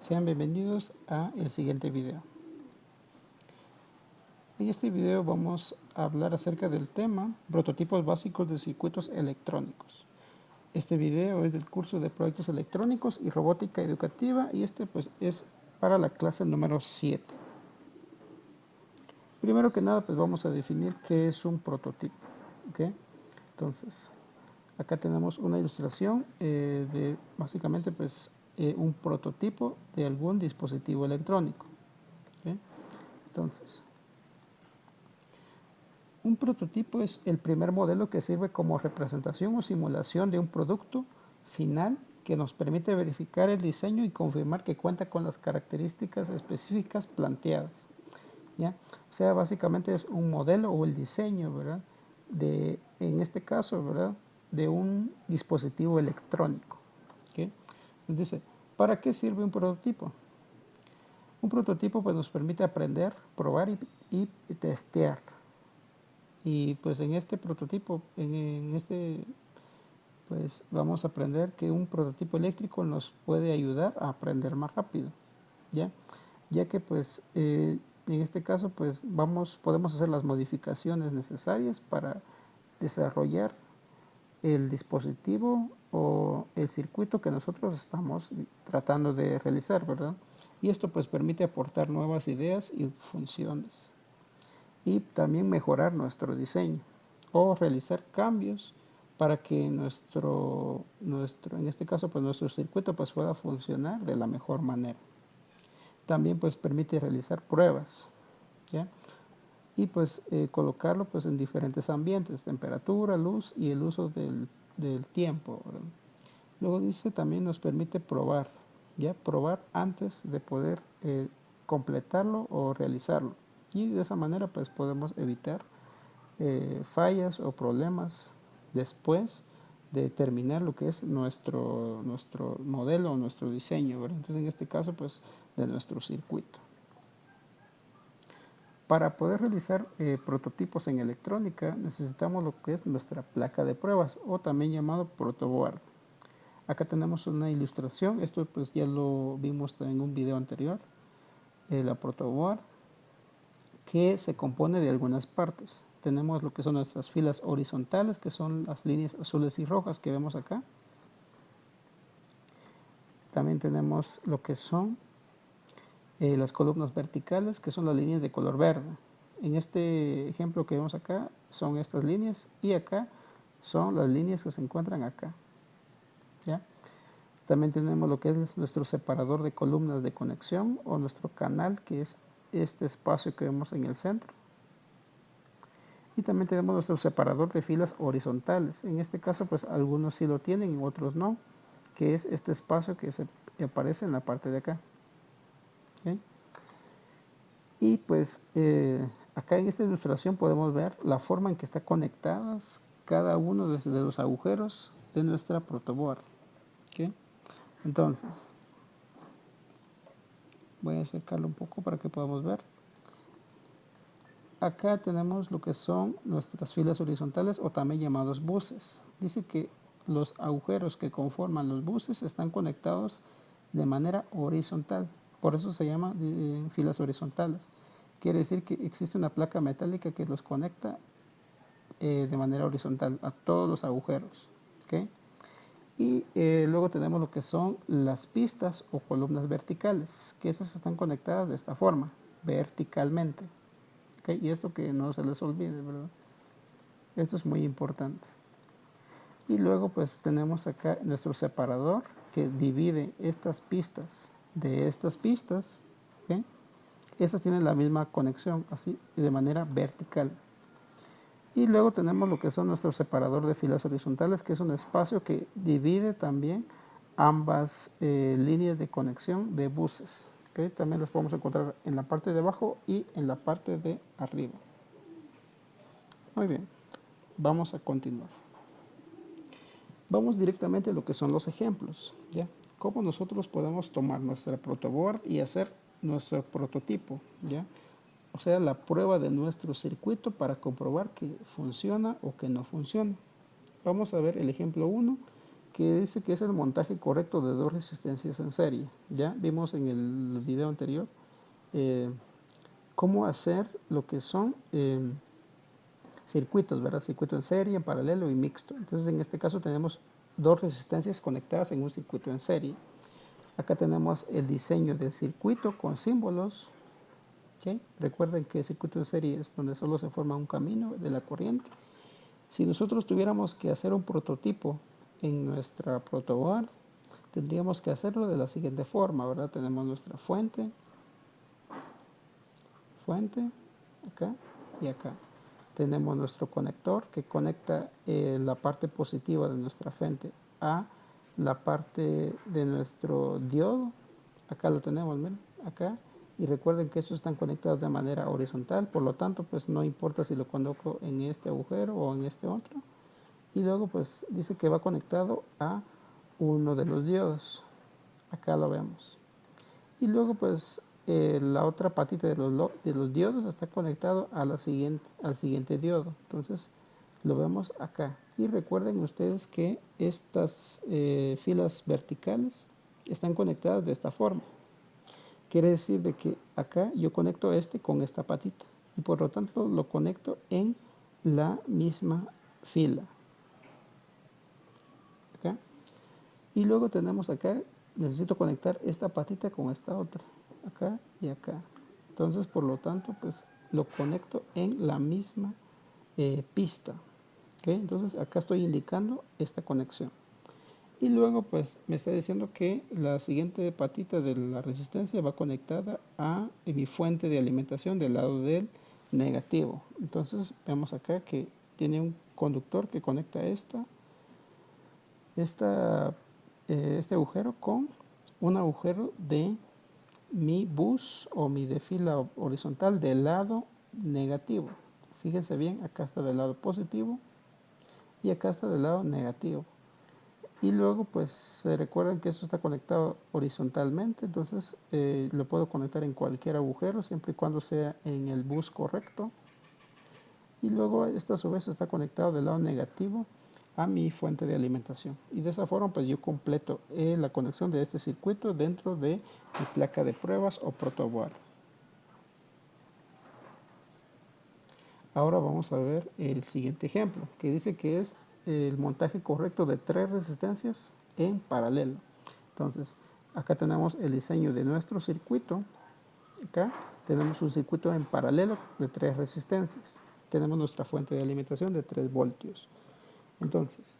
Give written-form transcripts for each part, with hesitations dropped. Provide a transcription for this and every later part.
Sean bienvenidos a el siguiente video. En este video vamos a hablar acerca del tema prototipos básicos de circuitos electrónicos. Este video es del curso de proyectos electrónicos y robótica educativa y pues es para la clase número 7. Primero que nada pues vamos a definir qué es un prototipo. ¿Okay? Entonces acá tenemos una ilustración de básicamente pues un prototipo de algún dispositivo electrónico. ¿Okay? Entonces un prototipo es el primer modelo que sirve como representación o simulación de un producto final que nos permite verificar el diseño y confirmar que cuenta con las características específicas planteadas. ¿Ya? O sea, básicamente es un modelo o el diseño, ¿verdad? En este caso, ¿verdad? De un dispositivo electrónico. ¿Okay? Entonces, ¿para qué sirve un prototipo? Un prototipo pues, nos permite aprender, probar y testear. Y pues en este prototipo, pues vamos a aprender que un prototipo eléctrico nos puede ayudar a aprender más rápido, ya que pues en este caso pues podemos hacer las modificaciones necesarias para desarrollar el dispositivo o el circuito que nosotros estamos tratando de realizar, ¿verdad? Y esto pues permite aportar nuevas ideas y funciones y también mejorar nuestro diseño o realizar cambios para que en este caso pues nuestro circuito pues pueda funcionar de la mejor manera. También pues permite realizar pruebas, ¿ya? Y pues colocarlo pues en diferentes ambientes, temperatura, luz y el uso del tiempo, ¿verdad? Luego dice también nos permite probar, ¿ya? Probar antes de poder completarlo o realizarlo. Y de esa manera pues podemos evitar fallas o problemas después de terminar lo que es nuestro modelo o nuestro diseño, ¿verdad? Entonces en este caso pues de nuestro circuito. Para poder realizar prototipos en electrónica necesitamos lo que es nuestra placa de pruebas o también llamado protoboard. Acá tenemos una ilustración, esto pues ya lo vimos en un video anterior, la protoboard, que se compone de algunas partes. Tenemos lo que son nuestras filas horizontales, que son las líneas azules y rojas que vemos acá. También tenemos lo que son las columnas verticales, que son las líneas de color verde. En este ejemplo que vemos acá son estas líneas y acá son las líneas que se encuentran acá. ¿Ya? También tenemos lo que es nuestro separador de columnas de conexión o nuestro canal, que es este espacio que vemos en el centro. Y también tenemos nuestro separador de filas horizontales. En este caso, pues algunos sí lo tienen y otros no, que es este espacio que aparece en la parte de acá. ¿Okay? Y pues acá en esta ilustración podemos ver la forma en que están conectadas cada uno de los agujeros de nuestra protoboard. ¿Okay? Entonces, voy a acercarlo un poco para que podamos ver. Acá tenemos lo que son nuestras filas horizontales o también llamados buses. Dice que los agujeros que conforman los buses están conectados de manera horizontal. Por eso se llama filas horizontales. Quiere decir que existe una placa metálica que los conecta de manera horizontal a todos los agujeros. ¿Okay? Y luego tenemos lo que son las pistas o columnas verticales, que esas están conectadas de esta forma, verticalmente. ¿Okay? Y esto que no se les olvide, ¿verdad? Esto es muy importante. Y luego pues tenemos acá nuestro separador que divide estas pistas de estas pistas. ¿Okay? Esas tienen la misma conexión, así, de manera vertical. Y luego tenemos lo que son nuestro separador de filas horizontales, que es un espacio que divide también ambas líneas de conexión de buses. ¿Okay? También las podemos encontrar en la parte de abajo y en la parte de arriba. Muy bien, vamos a continuar. Vamos directamente a lo que son los ejemplos, ¿ya? Cómo nosotros podemos tomar nuestra protoboard y hacer nuestro prototipo, ¿ya? O sea, la prueba de nuestro circuito para comprobar que funciona o que no funciona. Vamos a ver el ejemplo 1, que dice que es el montaje correcto de dos resistencias en serie. Ya vimos en el video anterior cómo hacer lo que son circuitos, ¿verdad? Circuito en serie, en paralelo y mixto. Entonces en este caso tenemos dos resistencias conectadas en un circuito en serie. Acá tenemos el diseño del circuito con símbolos. ¿Okay? Recuerden que el circuito en serie es donde solo se forma un camino de la corriente. Si nosotros tuviéramos que hacer un prototipo en nuestra protoboard, tendríamos que hacerlo de la siguiente forma, ¿verdad? Tenemos nuestra fuente, acá y acá. Tenemos nuestro conector que conecta la parte positiva de nuestra fuente a la parte de nuestro diodo. Acá lo tenemos, miren, acá. Y recuerden que estos están conectados de manera horizontal, por lo tanto, pues no importa si lo coloco en este agujero o en este otro. Y luego, pues dice que va conectado a uno de los diodos. Acá lo vemos. Y luego, pues la otra patita de los diodos está conectado a al siguiente diodo. Entonces, lo vemos acá. Y recuerden ustedes que estas filas verticales están conectadas de esta forma. Quiere decir de que acá yo conecto este con esta patita y por lo tanto lo conecto en la misma fila. Acá. Y luego tenemos acá, necesito conectar esta patita con esta otra, acá y acá. Entonces por lo tanto pues lo conecto en la misma pista. ¿Okay? Entonces acá estoy indicando esta conexión. Y luego pues me está diciendo que la siguiente patita de la resistencia va conectada a mi fuente de alimentación del lado del negativo. Entonces vemos acá que tiene un conductor que conecta este agujero con un agujero de mi bus o mi de fila horizontal del lado negativo. Fíjense bien, acá está del lado positivo y acá está del lado negativo. Y luego pues se recuerdan que esto está conectado horizontalmente, entonces lo puedo conectar en cualquier agujero siempre y cuando sea en el bus correcto. Y luego esta a su vez está conectado del lado negativo a mi fuente de alimentación. Y de esa forma pues yo completo la conexión de este circuito dentro de mi placa de pruebas o protoboard. Ahora vamos a ver el siguiente ejemplo, que dice que es el montaje correcto de tres resistencias en paralelo. Entonces, acá tenemos el diseño de nuestro circuito. Acá tenemos un circuito en paralelo de tres resistencias. Tenemos nuestra fuente de alimentación de 3 voltios. Entonces,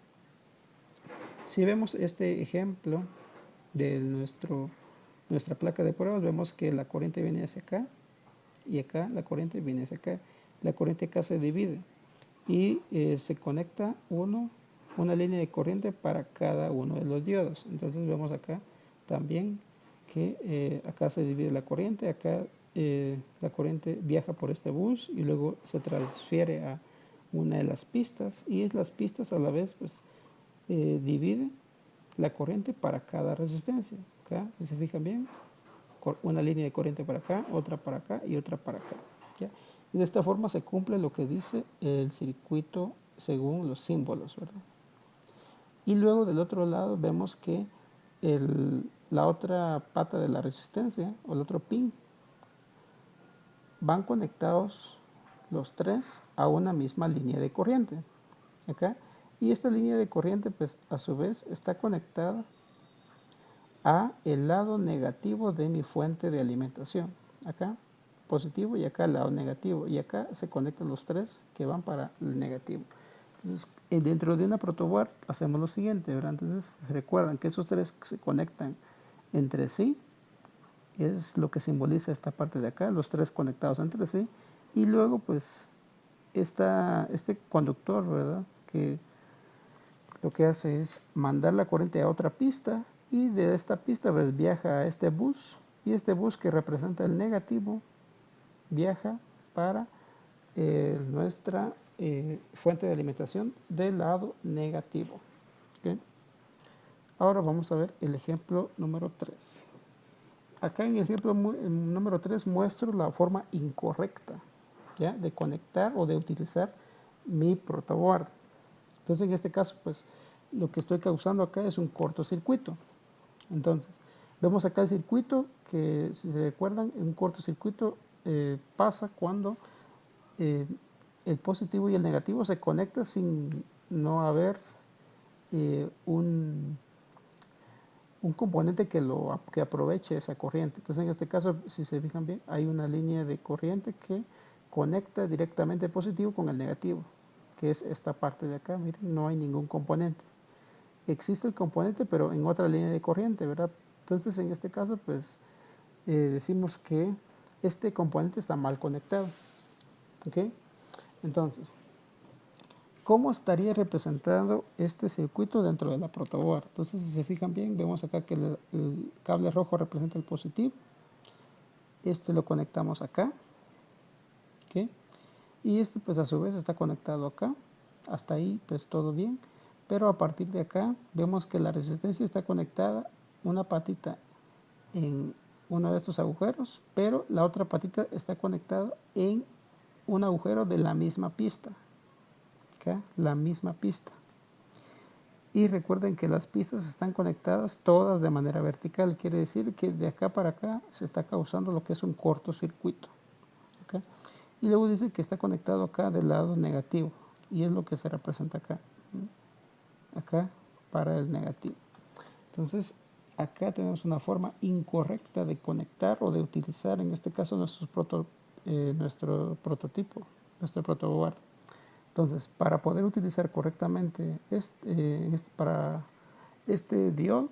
si vemos este ejemplo de nuestra placa de pruebas, vemos que la corriente viene hacia acá y acá la corriente viene hacia acá. La corriente acá se divide y se conecta una línea de corriente para cada uno de los diodos. Entonces vemos acá también que acá se divide la corriente, acá la corriente viaja por este bus y luego se transfiere a una de las pistas y las pistas a la vez pues divide la corriente para cada resistencia. Acá, si se fijan bien, una línea de corriente para acá, otra para acá y otra para acá. ¿Ya? Y de esta forma se cumple lo que dice el circuito según los símbolos, ¿verdad? Y luego del otro lado vemos que la otra pata de la resistencia o el otro pin van conectados los tres a una misma línea de corriente. Acá. Y esta línea de corriente pues a su vez está conectada a el lado negativo de mi fuente de alimentación. Acá positivo y acá el lado negativo. Y acá se conectan los tres que van para el negativo. Entonces, dentro de una protoboard hacemos lo siguiente, ¿verdad? Entonces, recuerdan que esos tres se conectan entre sí. Es lo que simboliza esta parte de acá, los tres conectados entre sí. Y luego, pues, este conductor, ¿verdad? Que lo que hace es mandar la corriente a otra pista y de esta pista pues viaja a este bus y este bus que representa el negativo viaja para nuestra fuente de alimentación del lado negativo. ¿Okay? Ahora vamos a ver el ejemplo número 3. Acá en el ejemplo número 3 muestro la forma incorrecta, ¿ya? De conectar o de utilizar mi protoboard. Entonces en este caso pues lo que estoy causando acá es un cortocircuito. Entonces, vemos acá el circuito que, si se recuerdan, un cortocircuito pasa cuando el positivo y el negativo se conectan sin no haber un componente que aproveche esa corriente. Entonces, en este caso, si se fijan bien, hay una línea de corriente que conecta directamente el positivo con el negativo, que es esta parte de acá. Miren, no hay ningún componente. Existe el componente, pero en otra línea de corriente, ¿verdad? Entonces, en este caso, pues decimos que este componente está mal conectado. ¿Ok? Entonces, ¿cómo estaría representado este circuito dentro de la protoboard? Entonces, si se fijan bien, vemos acá que el cable rojo representa el positivo. Este lo conectamos acá. ¿Ok? Y este, pues a su vez, está conectado acá. Hasta ahí, pues todo bien. Pero a partir de acá, vemos que la resistencia está conectada, una patita en uno de estos agujeros, pero la otra patita está conectada en un agujero de la misma pista. ¿Okay? La misma pista. Y recuerden que las pistas están conectadas todas de manera vertical. Quiere decir que de acá para acá se está causando lo que es un cortocircuito. ¿Okay? Y luego dice que está conectado acá del lado negativo. Y es lo que se representa acá. Acá para el negativo. Entonces, acá tenemos una forma incorrecta de conectar o de utilizar, en este caso, nuestro prototipo, nuestro protoboard. Entonces, para poder utilizar correctamente para este diode,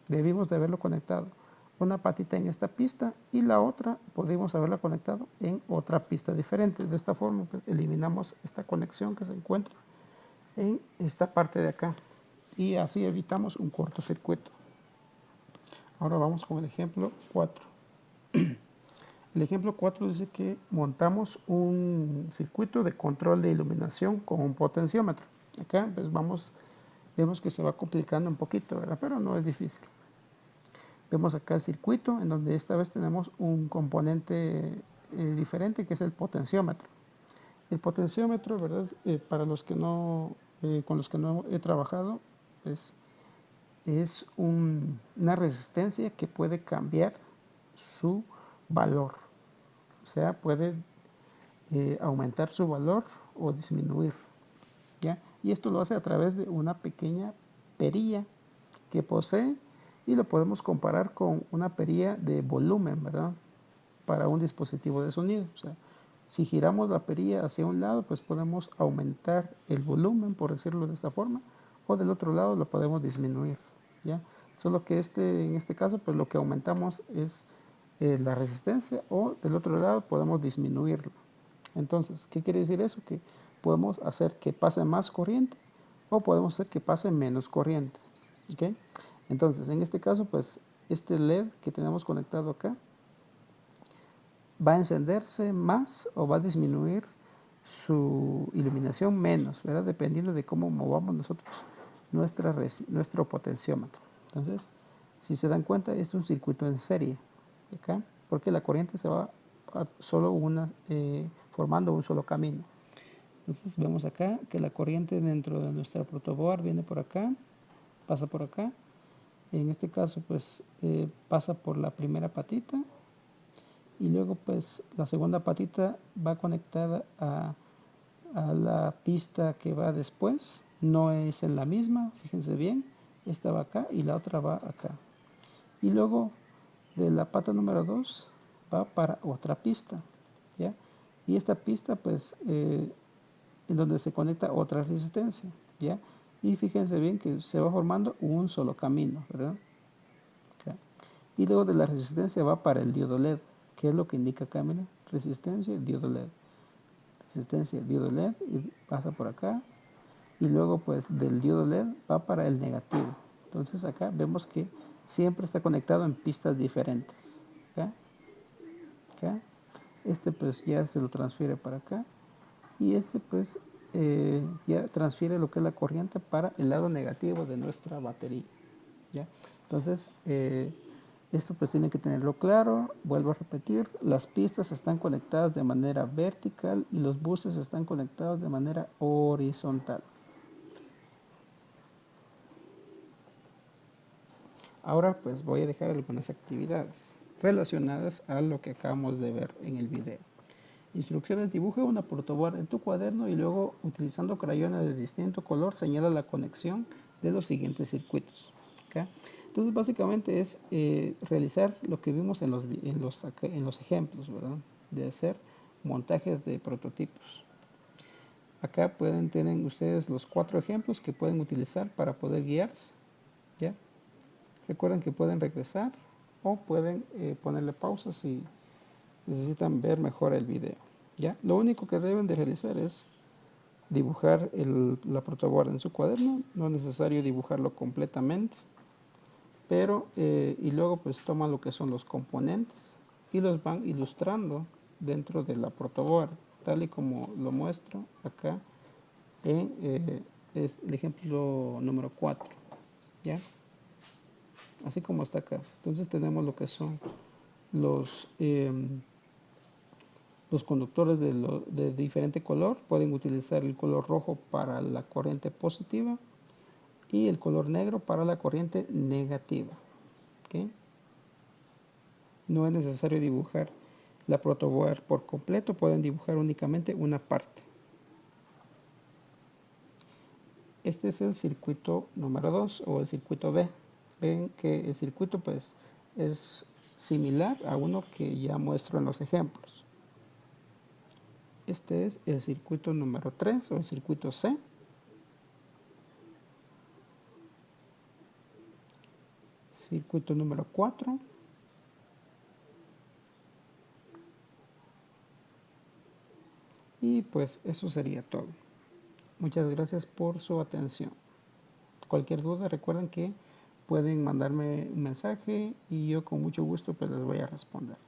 debimos de haberlo conectado una patita en esta pista y la otra podemos haberla conectado en otra pista diferente. De esta forma, pues, eliminamos esta conexión que se encuentra en esta parte de acá y así evitamos un cortocircuito. Ahora vamos con el ejemplo 4. El ejemplo 4 dice que montamos un circuito de control de iluminación con un potenciómetro. Acá pues vemos que se va complicando un poquito, ¿verdad? Pero no es difícil. Vemos acá el circuito en donde esta vez tenemos un componente diferente que es el potenciómetro. El potenciómetro, ¿verdad? Para los que no, con los que no he trabajado, pues, es una resistencia que puede cambiar su valor. O sea, puede aumentar su valor o disminuir. ¿Ya? Y esto lo hace a través de una pequeña perilla que posee y lo podemos comparar con una perilla de volumen, ¿verdad? Para un dispositivo de sonido. O sea, si giramos la perilla hacia un lado, pues podemos aumentar el volumen, por decirlo de esta forma, o del otro lado lo podemos disminuir, ¿ya? Solo que en este caso, pues lo que aumentamos es la resistencia o del otro lado podemos disminuirlo. Entonces, ¿qué quiere decir eso? Que podemos hacer que pase más corriente o podemos hacer que pase menos corriente. ¿Okay? Entonces, en este caso, pues este LED que tenemos conectado acá va a encenderse más o va a disminuir su iluminación menos, ¿verdad? Dependiendo de cómo movamos nosotros nuestro potenciómetro. Entonces, si se dan cuenta, es un circuito en serie, ¿okay? Porque la corriente se va formando un solo camino. Entonces vemos acá que la corriente dentro de nuestra protoboard viene por acá, pasa por acá. En este caso pues pasa por la primera patita y luego pues la segunda patita va conectada a la pista que va después. No es en la misma, fíjense bien, esta va acá y la otra va acá. Y luego de la pata número 2 va para otra pista, ¿ya? Y esta pista pues en donde se conecta otra resistencia, ¿ya? Y fíjense bien que se va formando un solo camino, ¿verdad? Okay. Y luego de la resistencia va para el diodo LED, que es lo que indica acá, miren, resistencia, diodo LED. Resistencia, diodo LED, y pasa por acá. Y luego pues del diodo LED va para el negativo. Entonces acá vemos que siempre está conectado en pistas diferentes. ¿Okay? ¿Okay? Este pues ya se lo transfiere para acá. Y este pues ya transfiere lo que es la corriente para el lado negativo de nuestra batería, ¿ya? Entonces esto pues tiene que tenerlo claro. Vuelvo a repetir, las pistas están conectadas de manera vertical y los buses están conectados de manera horizontal. Ahora pues voy a dejar algunas actividades relacionadas a lo que acabamos de ver en el video. Instrucciones: dibuja una protoboard en tu cuaderno y luego, utilizando crayones de distinto color, señala la conexión de los siguientes circuitos. ¿Okay? Entonces básicamente es realizar lo que vimos en los ejemplos, ¿verdad? De hacer montajes de prototipos. Acá tienen ustedes los 4 ejemplos que pueden utilizar para poder guiarse. ¿Ya? Recuerden que pueden regresar o pueden ponerle pausa si necesitan ver mejor el video. ¿Ya? Lo único que deben de realizar es dibujar la protoboard en su cuaderno. No es necesario dibujarlo completamente, pero y luego pues toman lo que son los componentes y los van ilustrando dentro de la protoboard, tal y como lo muestro acá es el ejemplo número 4. ¿Ya? Así como está acá. Entonces tenemos lo que son los conductores de diferente color. Pueden utilizar el color rojo para la corriente positiva y el color negro para la corriente negativa. ¿Okay? No es necesario dibujar la protoboard por completo, pueden dibujar únicamente una parte. Este es el circuito número 2 o el circuito B. Ven que el circuito pues es similar a uno que ya muestro en los ejemplos. Este es el circuito número 3 o el circuito C. Circuito número 4. Y pues eso sería todo. Muchas gracias por su atención. Cualquier duda, recuerden que pueden mandarme un mensaje y yo con mucho gusto pues les voy a responder.